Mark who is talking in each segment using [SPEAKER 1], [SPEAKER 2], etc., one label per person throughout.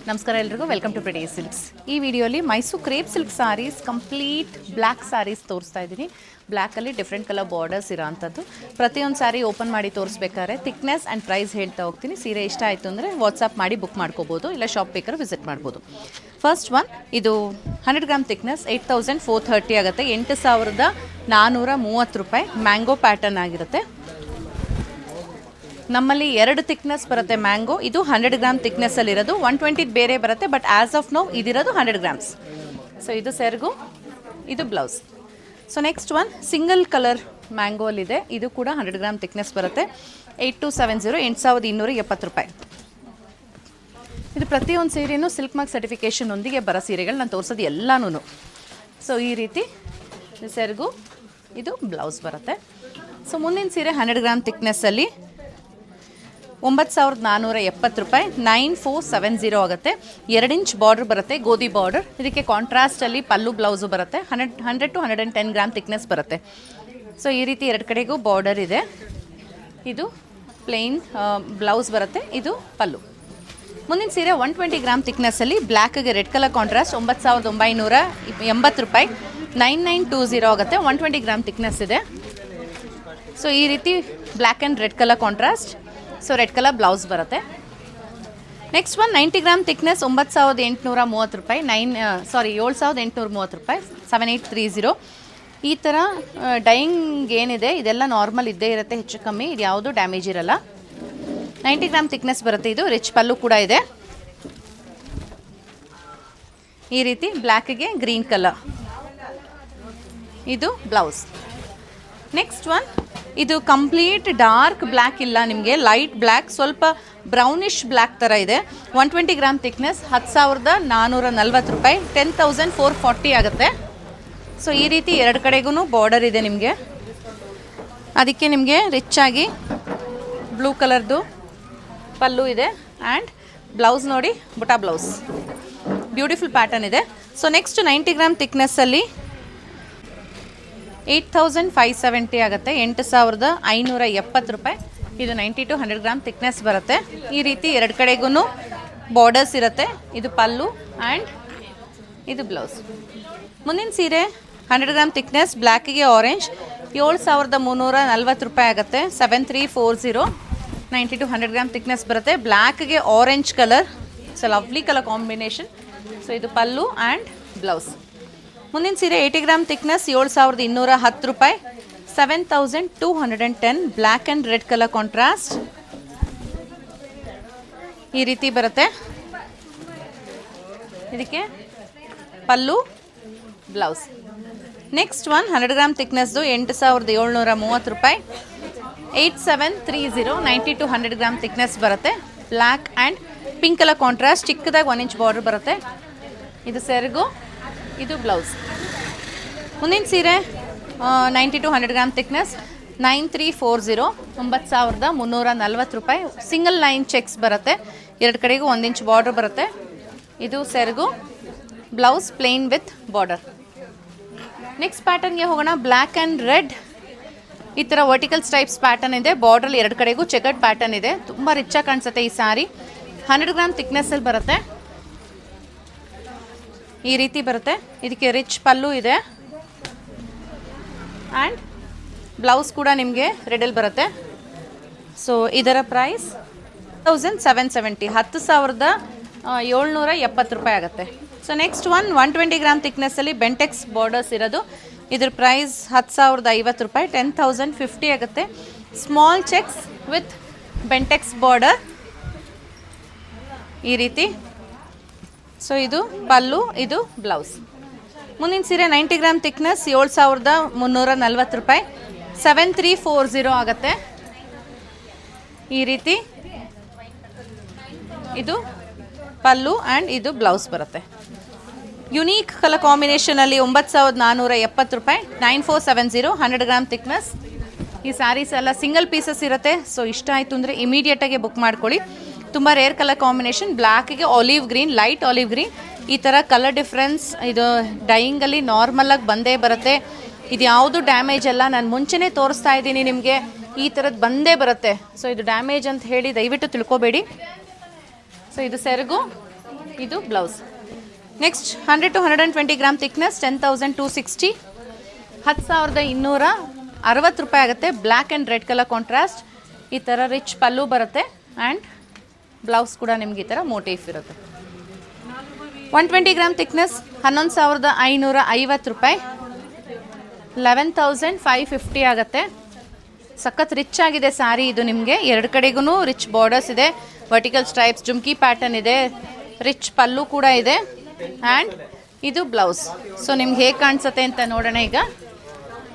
[SPEAKER 1] ನಮಸ್ಕಾರ ಎಲ್ರಿಗೂ, welcome to pretty silks. ಈ ವಿಡಿಯೋಲಿ Mysore crepe silk sarees complete black sarees ತೋರಿಸ್ತಾ ಇದ್ದೀನಿ. ಬ್ಲ್ಯಾಕಲ್ಲಿ ಡಿಫ್ರೆಂಟ್ ಕಲರ್ ಬಾರ್ಡರ್ಸ್ ಇರೋ ಅಂಥದ್ದು. ಪ್ರತಿಯೊಂದು ಸಾರಿ ಓಪನ್ ಮಾಡಿ ತೋರಿಸ್ಬೇಕಾದ್ರೆ ಥಿಕ್ನೆಸ್ ಆ್ಯಂಡ್ ಪ್ರೈಸ್ ಹೇಳ್ತಾ ಹೋಗ್ತೀನಿ. ಸೀರೆ ಇಷ್ಟ ಆಯಿತು ಅಂದರೆ ವಾಟ್ಸಪ್ ಮಾಡಿ ಬುಕ್ ಮಾಡ್ಕೋಬೋದು, ಇಲ್ಲ ಶಾಪ್ ಬೇಕಾದ್ರೆ ವಿಸಿಟ್ ಮಾಡ್ಬೋದು. ಫಸ್ಟ್ ಒನ್, ಇದು 100 ಗ್ರಾಮ್ ಥಿಕ್ನೆಸ್ 8430 ಆಗುತ್ತೆ. 8430 ರೂಪಾಯಿ. ಮ್ಯಾಂಗೋ ಪ್ಯಾಟರ್ನ್ ಆಗಿರುತ್ತೆ. ನಮ್ಮಲ್ಲಿ 2 ಥಿಕ್ನೆಸ್ ಬರುತ್ತೆ ಮ್ಯಾಂಗೋ. ಇದು 100 ಗ್ರಾಮ್ ಥಿಕ್ನೆಸ್ಸಲ್ಲಿರೋದು. 120 ಬೇರೆ ಬರುತ್ತೆ, ಬಟ್ ಆ್ಯಸ್ ಆಫ್ ನೌ ಇದಿರೋದು 100 ಗ್ರಾಮ್ಸ್. ಸೊ ಇದು ಸೆರಗು, ಇದು blouse. So next one single colour mango ಅಲ್ಲಿದೆ. ಇದು ಕೂಡ 100 ಗ್ರಾಮ್ ಥಿಕ್ನೆಸ್ ಬರುತ್ತೆ. 8270, 8270 ರೂಪಾಯಿ. ಇದು ಪ್ರತಿಯೊಂದು ಸೀರೆಯೂ ಸಿಲ್ಕ್ ಮಾರ್ಕ್ ಸರ್ಟಿಫಿಕೇಷನ್ ಒಂದಿಗೆ ಬರೋ ಸೀರೆಗಳು ನಾನು ತೋರಿಸೋದು ಎಲ್ಲನೂ. ಸೊ ಈ ರೀತಿ ಸೆರಗು, ಇದು ಬ್ಲೌಸ್ ಬರುತ್ತೆ. ಸೊ ಮುಂದಿನ ಸೀರೆ 100 ಗ್ರಾಮ್ ಥಿಕ್ನೆಸ್ಸಲ್ಲಿ 9470 ರೂಪಾಯಿ. 9470 ಆಗುತ್ತೆ. 2 ಇಂಚ್ ಬಾರ್ಡರ್ ಬರುತ್ತೆ, ಗೋಧಿ ಬಾರ್ಡರ್. ಇದಕ್ಕೆ ಕಾಂಟ್ರಾಸ್ಟಲ್ಲಿ ಪಲ್ಲು ಬ್ಲೌಸು ಬರುತ್ತೆ. 100 to 110 ಗ್ರಾಮ್ ಥಿಕ್ನೆಸ್ ಬರುತ್ತೆ. ಸೊ ಈ ರೀತಿ 2 ಕಡೆಗೂ ಬಾರ್ಡರ್ ಇದೆ. ಇದು ಪ್ಲೇನ್ ಬ್ಲೌಸ್ ಬರುತ್ತೆ, ಇದು ಪಲ್ಲು. ಮುಂದಿನ ಸೀರೆ 120 ಗ್ರಾಮ್ ಥಿಕ್ನೆಸ್ಸಲ್ಲಿ ಬ್ಲ್ಯಾಕ್ಗೆ ರೆಡ್ ಕಲರ್ ಕಾಂಟ್ರಾಸ್ಟ್ 9980 ರೂಪಾಯಿ. 9920 ಆಗುತ್ತೆ. 120 ಗ್ರಾಮ್ ಥಿಕ್ನೆಸ್ ಇದೆ. ಸೊ ಈ ರೀತಿ black and red colour contrast. So red colour blouse ಬರುತ್ತೆ. ನೆಕ್ಸ್ಟ್ ಒನ್ 90 ಗ್ರಾಮ್ ಥಿಕ್ನೆಸ್ 9830 ರೂಪಾಯಿ. 7830 ರೂಪಾಯಿ. 7830. ಈ ಥರ ಡೈಯಿಂಗ್ ಏನಿದೆ ಇದೆಲ್ಲ ನಾರ್ಮಲ್ ಇದ್ದೇ ಇರುತ್ತೆ, ಹೆಚ್ಚು ಕಮ್ಮಿ. ಇದು ಯಾವುದು ಡ್ಯಾಮೇಜ್ ಇರಲ್ಲ. 90 ಗ್ರಾಮ್ ಥಿಕ್ನೆಸ್ ಬರುತ್ತೆ. ಇದು ರಿಚ್ ಪಲ್ಲು ಕೂಡ ಇದೆ. ಈ ರೀತಿ ಬ್ಲ್ಯಾಕ್ಗೆ ಗ್ರೀನ್ ಕಲರ್, ಇದು ಬ್ಲೌಸ್. ನೆಕ್ಸ್ಟ್ ಒನ್, ಇದು ಕಂಪ್ಲೀಟ್ ಡಾರ್ಕ್ ಬ್ಲ್ಯಾಕ್ ಇಲ್ಲ, ನಿಮಗೆ ಲೈಟ್ ಬ್ಲ್ಯಾಕ್, ಸ್ವಲ್ಪ ಬ್ರೌನಿಷ್ ಬ್ಲ್ಯಾಕ್ ಥರ ಇದೆ. 120 ಗ್ರಾಮ್ ಥಿಕ್ನೆಸ್ 10440 ರೂಪಾಯಿ. 10440 ಆಗುತ್ತೆ. ಸೊ ಈ ರೀತಿ 2 ಕಡೆಗೂ ಬಾರ್ಡರ್ ಇದೆ ನಿಮಗೆ. ಅದಕ್ಕೆ ನಿಮಗೆ ರಿಚ್ ಆಗಿ ಬ್ಲೂ ಕಲರ್ದು ಪಲ್ಲು ಇದೆ. ಆ್ಯಂಡ್ ಬ್ಲೌಸ್ ನೋಡಿ, ಬುಟಾ ಬ್ಲೌಸ್, ಬ್ಯೂಟಿಫುಲ್ ಪ್ಯಾಟರ್ನ್ ಇದೆ. ಸೊ ನೆಕ್ಸ್ಟ್ 90 ಗ್ರಾಮ್ ಥಿಕ್ನೆಸ್ಸಲ್ಲಿ 8570 ಆಗುತ್ತೆ. 8570 ರೂಪಾಯಿ. ಇದು 90 to 100 ಗ್ರಾಮ್ ಥಿಕ್ನೆಸ್ ಬರುತ್ತೆ. ಈ ರೀತಿ 2 ಕಡೆಗೂ ಬಾರ್ಡರ್ಸ್ ಇರುತ್ತೆ. ಇದು ಪಲ್ಲು ಆ್ಯಂಡ್ ಇದು ಬ್ಲೌಸ್. ಮುಂದಿನ ಸೀರೆ 100 ಗ್ರಾಮ್ ಥಿಕ್ನೆಸ್ ಬ್ಲ್ಯಾಕಿಗೆ ಆರೆಂಜ್ 7340 ರೂಪಾಯಿ ಆಗುತ್ತೆ. 7340. 90 to 100 ಗ್ರಾಮ್ ಥಿಕ್ನೆಸ್ ಬರುತ್ತೆ. ಬ್ಲ್ಯಾಕ್ಗೆ orange colour, so lovely colour combination. So ಇದು ಪಲ್ಲು ಆ್ಯಂಡ್ ಬ್ಲೌಸ್. ಮುಂದಿನ ಸೀರೆ 80 ಗ್ರಾಮ್ ಥಿಕ್ನೆಸ್ 7210 ರೂಪಾಯಿ. 7210. Black and red colour contrast. ಈ ರೀತಿ ಬರುತ್ತೆ. ಇದಕ್ಕೆ ಪಲ್ಲು, ಬ್ಲೌಸ್. ನೆಕ್ಸ್ಟ್ ಒನ್ 100 ಗ್ರಾಮ್ ಥಿಕ್ನೆಸ್ದು 8730 ರೂಪಾಯಿ. 8730. 90 to 100 ಗ್ರಾಮ್ ಥಿಕ್ನೆಸ್ ಬರುತ್ತೆ. Black and pink colour contrast. ಚಿಕ್ಕದಾಗಿ 1 ಇಂಚ್ ಬಾರ್ಡರ್ ಬರುತ್ತೆ. ಇದು ಸೆರಗು, ಇದು ಬ್ಲೌಸ್. ಮುಂದಿನ ಸೀರೆ 90 to 100 ಗ್ರಾಮ್ ಥಿಕ್ನೆಸ್ 9340. 9340 ರೂಪಾಯಿ. ಸಿಂಗಲ್ ಲೈನ್ ಚೆಕ್ಸ್ ಬರುತ್ತೆ. 2 ಕಡೆಗೂ 1 ಇಂಚ್ ಬಾರ್ಡರ್ ಬರುತ್ತೆ. ಇದು ಸೆರಗು, blouse plain with border. Next ಪ್ಯಾಟರ್ನ್ಗೆ ಹೋಗೋಣ. ಬ್ಲ್ಯಾಕ್ ಆ್ಯಂಡ್ ರೆಡ್ ಈ ಥರ ವರ್ಟಿಕಲ್ ಸ್ಟೈಪ್ಸ್ ಪ್ಯಾಟರ್ನ್ ಇದೆ. ಬಾರ್ಡ್ರಲ್ಲಿ 2 ಕಡೆಗೂ ಚೆಕರ್ಡ್ ಪ್ಯಾಟರ್ನ್ ಇದೆ. ತುಂಬ ರಿಚಾಗಿ ಕಾಣಿಸುತ್ತೆ ಈ ಸಾರಿ. 100 ಗ್ರಾಮ್ ಥಿಕ್ನೆಸ್ಸಲ್ಲಿ ಬರುತ್ತೆ. ಈ ರೀತಿ ಬರುತ್ತೆ. ಇದಕ್ಕೆ ರಿಚ್ ಪಲ್ಲು ಇದೆ ಆ್ಯಂಡ್ ಬ್ಲೌಸ್ ಕೂಡ ನಿಮಗೆ ರೆಡಲ್ಲಿ ಬರುತ್ತೆ. ಸೊ ಇದರ ಪ್ರೈಸ್ 1770. 10770 ರೂಪಾಯಿ ಆಗುತ್ತೆ. ಸೊ ನೆಕ್ಸ್ಟ್ ಒನ್ 120 ಗ್ರಾಮ್ ಥಿಕ್ನೆಸ್ಸಲ್ಲಿ ಬೆಂಟೆಕ್ಸ್ ಬಾರ್ಡರ್ಸ್ ಇರೋದು. ಇದ್ರ ಪ್ರೈಸ್ 10,050 ರೂಪಾಯಿ. 10,050 ಆಗುತ್ತೆ. Small checks with Bentex border ಈ ರೀತಿ. ಸೊ ಇದು ಪಲ್ಲು, ಇದು ಬ್ಲೌಸ್. ಮುಂದಿನ ಸೀರೆ 90 ಗ್ರಾಮ್ ಥಿಕ್ನೆಸ್ 7340 ರೂಪಾಯಿ. 7340 ಆಗುತ್ತೆ. ಈ ರೀತಿ ಇದು ಪಲ್ಲು ಆ್ಯಂಡ್ ಇದು ಬ್ಲೌಸ್ ಬರುತ್ತೆ. ಯುನೀಕ್ ಕಲರ್ ಕಾಂಬಿನೇಷನಲ್ಲಿ 9470 ರೂಪಾಯಿ. 9470. 100 ಗ್ರಾಮ್ ಥಿಕ್ನೆಸ್. ಈ ಸ್ಯಾರೀಸ್ ಎಲ್ಲ ಸಿಂಗಲ್ ಪೀಸಸ್ ಇರುತ್ತೆ. ಸೊ ಇಷ್ಟ ಆಯಿತು ಅಂದರೆ ಇಮಿಡಿಯೇಟಾಗಿ ಬುಕ್ ಮಾಡ್ಕೊಳ್ಳಿ. ತುಂಬ ರೇರ್ ಕಲರ್ ಕಾಂಬಿನೇಷನ್. ಬ್ಲ್ಯಾಕಿಗೆ olive green, light olive green. ಈ ಥರ ಕಲರ್ ಡಿಫ್ರೆನ್ಸ್ ಇದು ಡೈಯಿಂಗಲ್ಲಿ ನಾರ್ಮಲಾಗಿ ಬಂದೇ ಬರುತ್ತೆ. ಇದು ಯಾವುದು ಡ್ಯಾಮೇಜ್ ಅಲ್ಲ. ನಾನು ಮುಂಚೆನೇ ತೋರಿಸ್ತಾ ಇದ್ದೀನಿ ನಿಮಗೆ, ಈ ಥರದ್ದು ಬಂದೇ ಬರುತ್ತೆ. ಸೊ ಇದು ಡ್ಯಾಮೇಜ್ ಅಂತ ಹೇಳಿ ದಯವಿಟ್ಟು ತಿಳ್ಕೊಬೇಡಿ. ಸೊ ಇದು ಸೆರಗು, ಇದು blouse. Next 100 to 120 gram thickness 10,260, 10,260 ರೂಪಾಯಿ ಆಗುತ್ತೆ. Black and red colour contrast. ಈ ಥರ ರಿಚ್ ಪಲ್ಲು ಬರುತ್ತೆ ಆ್ಯಂಡ್ ಬ್ಲೌಸ್ ಕೂಡ ನಿಮ್ಗೆ ಈ ಥರ ಮೋಟಿಫ್ ಇರುತ್ತೆ. 120 ಗ್ರಾಮ್ ಥಿಕ್ನೆಸ್ 11,550 ರೂಪಾಯಿ, 11,550 ಆಗುತ್ತೆ. ಸಖತ್ ರಿಚ್ ಆಗಿದೆ ಸ್ಯಾರಿ ಇದು. ನಿಮಗೆ ಎರಡು ಕಡೆಗೂ ರಿಚ್ ಬಾರ್ಡರ್ಸ್ ಇದೆ, ವರ್ಟಿಕಲ್ ಸ್ಟ್ರೈಪ್ಸ್, ಜುಮ್ಕಿ ಪ್ಯಾಟರ್ನ್ ಇದೆ, ರಿಚ್ ಪಲ್ಲು ಕೂಡ ಇದೆ ಆ್ಯಂಡ್ ಇದು ಬ್ಲೌಸ್. ಸೊ ನಿಮ್ಗೆ ಹೇಗೆ ಕಾಣಿಸುತ್ತೆ ಅಂತ ನೋಡೋಣ. ಈಗ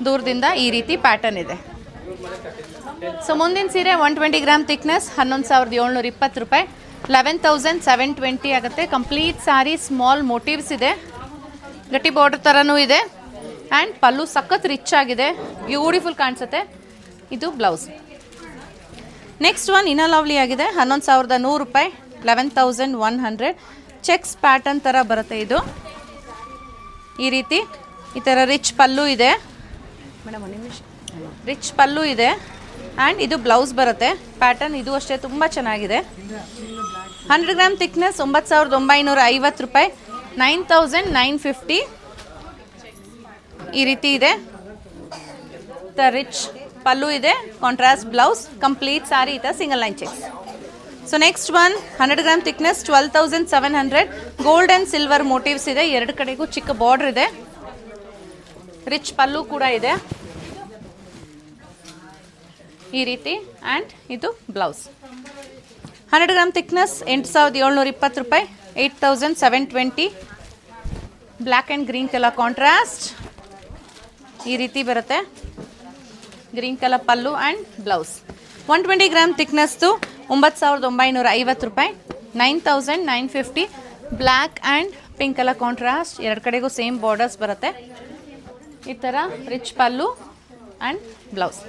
[SPEAKER 1] ದೂರದಿಂದ ಈ ರೀತಿ ಪ್ಯಾಟರ್ನ್ ಇದೆ. ಸೊ ಮುಂದಿನ ಸೀರೆ 120 ಗ್ರಾಮ್ ಥಿಕ್ನೆಸ್ 11,720 ರೂಪಾಯಿ, 11,720 ಆಗುತ್ತೆ. ಕಂಪ್ಲೀಟ್ ಸ್ಯಾರಿ ಸ್ಮಾಲ್ ಮೋಟಿವ್ಸ್ ಇದೆ, ಗಟ್ಟಿ ಬಾರ್ಡರ್ ಥರನೂ ಇದೆ ಆ್ಯಂಡ್ ಪಲ್ಲು ಸಖತ್ ರಿಚ್ ಆಗಿದೆ, ಬ್ಯೂಟಿಫುಲ್ ಕಾಣಿಸುತ್ತೆ. ಇದು ಬ್ಲೌಸ್. ನೆಕ್ಸ್ಟ್ ಒನ್ ಇನ್ನೂ ಲವ್ಲಿ ಆಗಿದೆ, 11,100 ರೂಪಾಯಿ, 11,100. ಚೆಕ್ಸ್ ಪ್ಯಾಟರ್ನ್ ಥರ ಬರುತ್ತೆ ಇದು. ಈ ರೀತಿ ಈ ಥರ ರಿಚ್ ಪಲ್ಲು ಇದೆ ಮೇಡಮ್, ಒಂದು ನಿಮಿಷ. ರಿಚ್ ಪಲ್ಲು ಇದೆ ಆ್ಯಂಡ್ ಇದು ಬ್ಲೌಸ್ ಬರುತ್ತೆ. ಪ್ಯಾಟರ್ನ್ ಇದು ಅಷ್ಟೇ ತುಂಬ ಚೆನ್ನಾಗಿದೆ. 100 ಗ್ರಾಮ್ ಥಿಕ್ನೆಸ್ 9,950 ರೂಪಾಯಿ, 9,950. ಈ ರೀತಿ ಇದೆ, ರಿಚ್ ಪಲ್ಲು ಇದೆ, ಕಾಂಟ್ರಾಸ್ಟ್ ಬ್ಲೌಸ್, ಕಂಪ್ಲೀಟ್ ಸ್ಯಾರಿ ಈ ಥರ single line cheques. So next one 100 gram thickness 12,700, gold and silver motives ಇದೆ, ಎರಡು ಕಡೆಗೂ ಚಿಕ್ಕ ಬಾರ್ಡರ್ ಇದೆ, ರಿಚ್ ಪಲ್ಲು ಕೂಡ ಇದೆ ಈ ರೀತಿ ಆ್ಯಂಡ್ ಇದು ಬ್ಲೌಸ್. 100 ಗ್ರಾಮ್ ಥಿಕ್ನೆಸ್ 8,720 ರೂಪಾಯಿ, 8,720. Black and green colour contrast ಈ ರೀತಿ ಬರುತ್ತೆ, green colour pallu and blouse. 120 gram ಥಿಕ್ನೆಸ್ದು 9,950 ರೂಪಾಯಿ, 9,950. Black and pink colour contrast, ಎರಡು ಕಡೆಗೂ ಸೇಮ್ ಬಾರ್ಡರ್ಸ್ ಬರುತ್ತೆ. ಈ ಥರ rich pallu and blouse.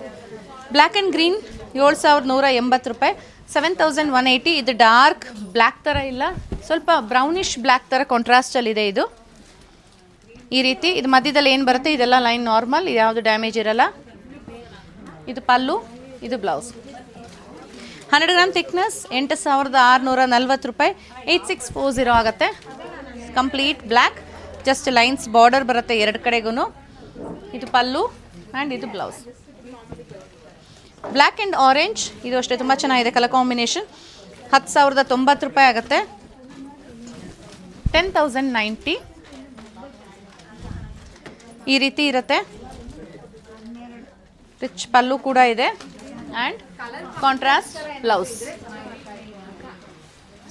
[SPEAKER 1] Black and green 7,180 ರೂಪಾಯಿ, 7,180. ಇದು ಡಾರ್ಕ್ ಬ್ಲ್ಯಾಕ್ ಥರ ಇಲ್ಲ, ಸ್ವಲ್ಪ ಬ್ರೌನಿಷ್ ಬ್ಲ್ಯಾಕ್ ಥರ ಕಾಂಟ್ರಾಸ್ಟಲ್ಲಿದೆ ಇದು. ಈ ರೀತಿ ಇದು ಮಧ್ಯದಲ್ಲಿ ಏನು ಬರುತ್ತೆ ಇದೆಲ್ಲ ಲೈನ್ ನಾರ್ಮಲ್, ಇದು ಯಾವುದು ಡ್ಯಾಮೇಜ್ ಇರಲ್ಲ. ಇದು ಪಲ್ಲು, ಇದು ಬ್ಲೌಸ್. 100 ಗ್ರಾಮ್ ಥಿಕ್ನೆಸ್ 8,640 ರೂಪಾಯಿ, 8,640 ಆಗುತ್ತೆ. Complete black, just lines border ಬರುತ್ತೆ ಎರಡು ಕಡೆಗೂ. ಇದು ಪಲ್ಲು ಆ್ಯಂಡ್ ಇದು ಬ್ಲೌಸ್. ಬ್ಲ್ಯಾಕ್ ಆ್ಯಂಡ್ ಆರೆಂಜ್ ಇದು ಅಷ್ಟೇ ತುಂಬ ಚೆನ್ನಾಗಿದೆ ಕಲರ್ ಕಾಂಬಿನೇಷನ್. 10,090 ರೂಪಾಯಿ ಆಗುತ್ತೆ, 10,090. ಈ ರೀತಿ ಇರುತ್ತೆ, ರಿಚ್ ಪಲ್ಲು ಕೂಡ ಇದೆ ಆ್ಯಂಡ್ ಕಾಂಟ್ರಾಸ್ಟ್ ಬ್ಲೌಸ್.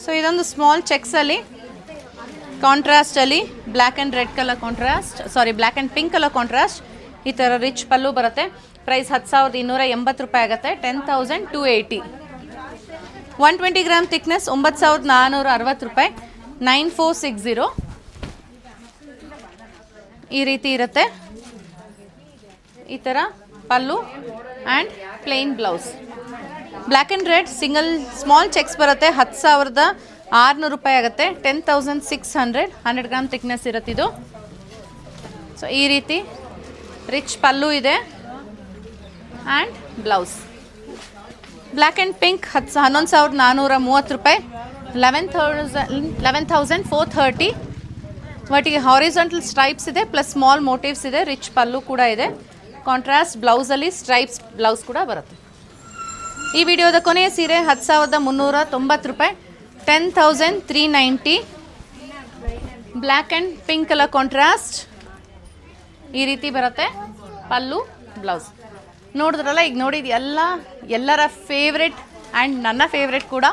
[SPEAKER 1] ಸೊ ಇದೊಂದು ಸ್ಮಾಲ್ ಚೆಕ್ಸಲ್ಲಿ ಕಾಂಟ್ರಾಸ್ಟಲ್ಲಿ black and red colour contrast, black and pink colour contrast. ಈ ಥರ ರಿಚ್ ಪಲ್ಲು ಬರುತ್ತೆ. ಪ್ರೈಸ್ 10,280 ರೂಪಾಯಿ ಆಗುತ್ತೆ, 10,280. 120 ಗ್ರಾಮ್ ಥಿಕ್ನೆಸ್ 9,460 ರೂಪಾಯಿ, 9,460. ಈ ರೀತಿ ಇರುತ್ತೆ, ಈ ಥರ pallu and plain blouse. Black and red single small checks ಬರುತ್ತೆ, 10,600 ರೂಪಾಯಿ ಆಗುತ್ತೆ, 10,600. 100 ಗ್ರಾಮ್ ಥಿಕ್ನೆಸ್ ಇರುತ್ತೆ ಇದು. ಸೊ ಈ ರೀತಿ ರಿಚ್ ಪಲ್ಲು ಇದೆ and blouse. Black and pink 11,430 ರೂಪಾಯಿ, 11,430. ಒಟ್ಟಿಗೆ ಹಾರಿಜಾಂಟಲ್ ಸ್ಟ್ರೈಪ್ಸ್ ಇದೆ ಪ್ಲಸ್ ಸ್ಮಾಲ್ ಮೋಟಿವ್ಸ್ ಇದೆ, ರಿಚ್ ಪಲ್ಲು ಕೂಡ ಇದೆ, ಕಾಂಟ್ರಾಸ್ಟ್ ಬ್ಲೌಸಲ್ಲಿ ಸ್ಟ್ರೈಪ್ಸ್ ಬ್ಲೌಸ್ ಕೂಡ ಬರುತ್ತೆ. ಈ ವಿಡಿಯೋದ ಕೊನೆಯ ಸೀರೆ 10,390 ರೂಪಾಯಿ, 10,390. Black and pink colour contrast ಈ ರೀತಿ ಬರುತ್ತೆ, ಪಲ್ಲು ಬ್ಲೌಸ್. ನೋಡಿದ್ರಲ್ಲ, ಈಗ ನೋಡಿದ್ದು ಎಲ್ಲರ ಫೇವ್ರೆಟ್ ಆ್ಯಂಡ್ ನನ್ನ ಫೇವ್ರೆಟ್ ಕೂಡ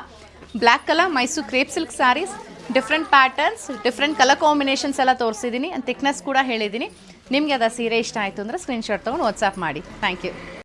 [SPEAKER 1] black colour Mysuru crepe silk sarees. Different patterns, different colour combinations ಎಲ್ಲ ತೋರಿಸಿದ್ದೀನಿ, ಥಿಕ್ನೆಸ್ ಕೂಡ ಹೇಳಿದ್ದೀನಿ. ನಿಮಗೆ ಅದು ಸೀರೆ ಇಷ್ಟ ಆಯಿತು ಅಂದರೆ ಸ್ಕ್ರೀನ್ಶಾಟ್ ತೊಗೊಂಡು ವಾಟ್ಸಪ್ ಮಾಡಿ. Thank you.